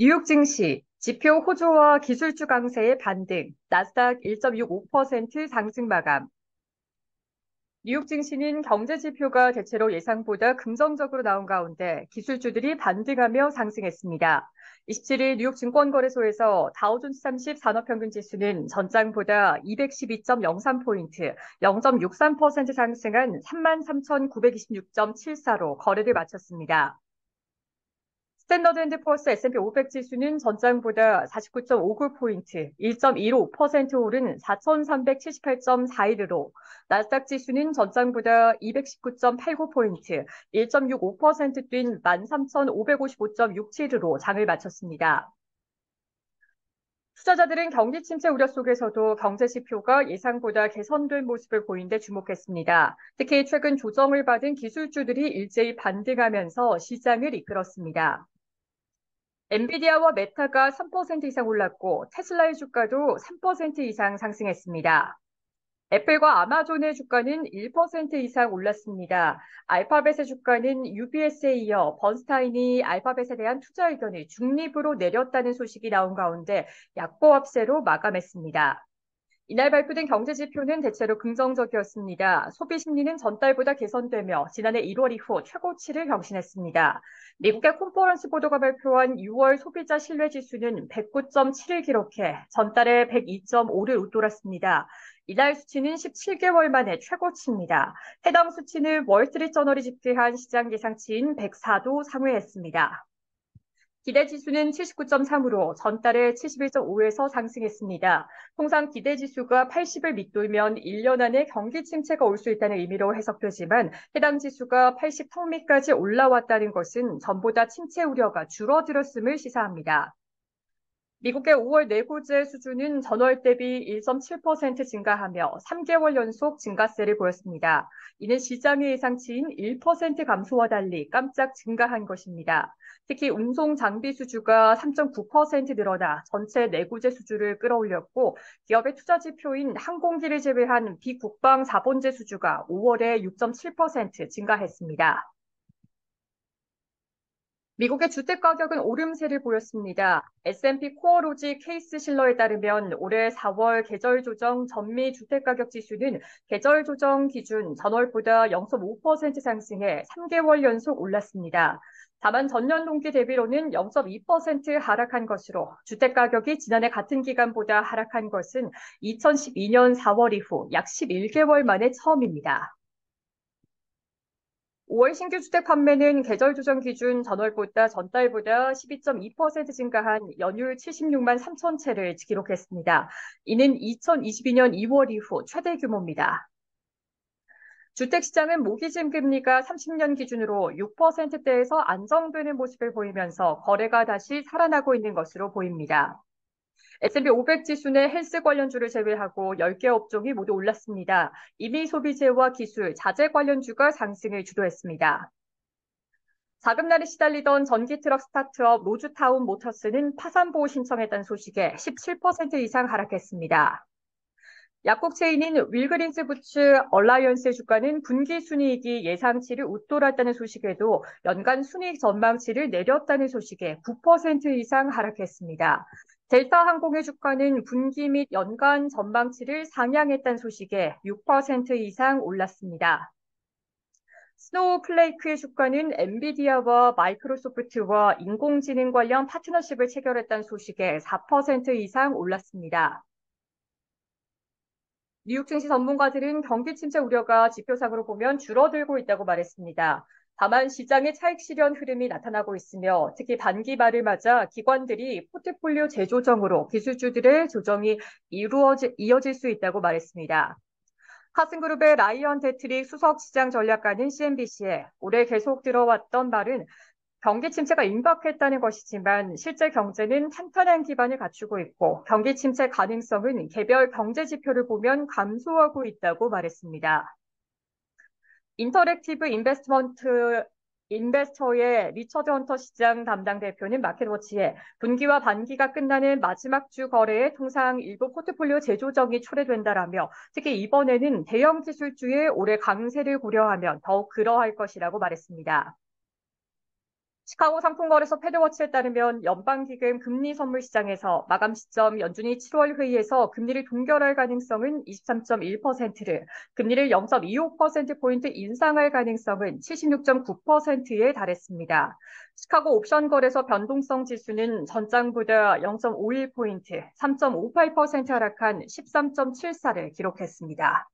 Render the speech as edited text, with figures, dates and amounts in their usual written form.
뉴욕 증시, 지표 호조와 기술주 강세의 반등, 나스닥 1.65% 상승 마감. 뉴욕 증시는 경제 지표가 대체로 예상보다 긍정적으로 나온 가운데 기술주들이 반등하며 상승했습니다. 27일 뉴욕 증권거래소에서 다우존스 30 산업평균 지수는 전장보다 212.03포인트, 0.63% 상승한 33,926.74로 거래를 마쳤습니다. 스탠더드앤드푸어스 S&P 500 지수는 전장보다 49.59포인트, 1.15% 오른 4,378.41로, 나스닥 지수는 전장보다 219.89포인트, 1.65% 뛴 13,555.67로 장을 마쳤습니다. 투자자들은 경기 침체 우려 속에서도 경제 지표가 예상보다 개선된 모습을 보인 데 주목했습니다. 특히 최근 조정을 받은 기술주들이 일제히 반등하면서 시장을 이끌었습니다. 엔비디아와 메타가 3% 이상 올랐고 테슬라의 주가도 3% 이상 상승했습니다. 애플과 아마존의 주가는 1% 이상 올랐습니다. 알파벳의 주가는 UBS에 이어 번스타인이 알파벳에 대한 투자 의견을 중립으로 내렸다는 소식이 나온 가운데 약보합세로 마감했습니다. 이날 발표된 경제 지표는 대체로 긍정적이었습니다. 소비 심리는 전달보다 개선되며 지난해 1월 이후 최고치를 경신했습니다. 미국의 컨퍼런스 보도가 발표한 6월 소비자 신뢰 지수는 109.7을 기록해 전달에 102.5를 웃돌았습니다. 이날 수치는 17개월 만에 최고치입니다. 해당 수치는 월스트리트저널이 집계한 시장 예상치인 104도 상회했습니다. 기대지수는 79.3으로 전달에 71.5에서 상승했습니다. 통상 기대지수가 80을 밑돌면 1년 안에 경기 침체가 올 수 있다는 의미로 해석되지만 해당 지수가 80 턱밑까지 올라왔다는 것은 전보다 침체 우려가 줄어들었음을 시사합니다. 미국의 5월 내고재 수준은 전월 대비 1.7% 증가하며 3개월 연속 증가세를 보였습니다. 이는 시장의 예상치인 1% 감소와 달리 깜짝 증가한 것입니다. 특히 운송 장비 수주가 3.9% 늘어나 전체 내구재 수주를 끌어올렸고 기업의 투자 지표인 항공기를 제외한 비국방 자본재 수주가 5월에 6.7% 증가했습니다. 미국의 주택가격은 오름세를 보였습니다. S&P 코어로지 케이스 실러에 따르면 올해 4월 계절조정 전미 주택가격 지수는 계절조정 기준 전월보다 0.5% 상승해 3개월 연속 올랐습니다. 다만 전년 동기 대비로는 0.2% 하락한 것으로 주택가격이 지난해 같은 기간보다 하락한 것은 2012년 4월 이후 약 11개월 만에 처음입니다. 5월 신규 주택 판매는 계절 조정 기준 전달보다 12.2% 증가한 연율 76만 3천 채를 기록했습니다. 이는 2022년 2월 이후 최대 규모입니다. 주택시장은 모기지 금리가 30년 기준으로 6%대에서 안정되는 모습을 보이면서 거래가 다시 살아나고 있는 것으로 보입니다. S&P 500 지수는 헬스 관련주를 제외하고 10개 업종이 모두 올랐습니다. 이미 소비재와 기술, 자재 관련주가 상승을 주도했습니다. 자금날이 시달리던 전기 트럭 스타트업 로즈타운 모터스는 파산 보호 신청했다는 소식에 17% 이상 하락했습니다. 약국 체인인 윌그린스 부츠 얼라이언스의 주가는 분기 순이익이 예상치를 웃돌았다는 소식에도 연간 순이익 전망치를 내렸다는 소식에 9% 이상 하락했습니다. 델타 항공의 주가는 분기 및 연간 전망치를 상향했다는 소식에 6% 이상 올랐습니다. 스노우플레이크의 주가는 엔비디아와 마이크로소프트와 인공지능 관련 파트너십을 체결했다는 소식에 4% 이상 올랐습니다. 뉴욕 증시 전문가들은 경기 침체 우려가 지표상으로 보면 줄어들고 있다고 말했습니다. 다만 시장의 차익 실현 흐름이 나타나고 있으며 특히 반기 말을 맞아 기관들이 포트폴리오 재조정으로 기술주들의 조정이 이어질 수 있다고 말했습니다. 카슨그룹의 라이언 데트릭 수석 시장 전략가는 CNBC에 올해 계속 들어왔던 말은 경기 침체가 임박했다는 것이지만 실제 경제는 탄탄한 기반을 갖추고 있고 경기 침체 가능성은 개별 경제 지표를 보면 감소하고 있다고 말했습니다. 인터랙티브 인베스터의 리처드 헌터 시장 담당 대표는 마켓워치에 분기와 반기가 끝나는 마지막 주 거래에 통상 일부 포트폴리오 재조정이 초래된다라며 특히 이번에는 대형 기술주의 올해 강세를 고려하면 더욱 그러할 것이라고 말했습니다. 시카고 상품거래소 패드워치에 따르면 연방기금 금리 선물 시장에서 마감 시점 연준이 7월 회의에서 금리를 동결할 가능성은 23.1%를, 금리를 0.25%포인트 인상할 가능성은 76.9%에 달했습니다. 시카고 옵션 거래소 변동성 지수는 전장보다 0.51포인트, 3.58% 하락한 13.74를 기록했습니다.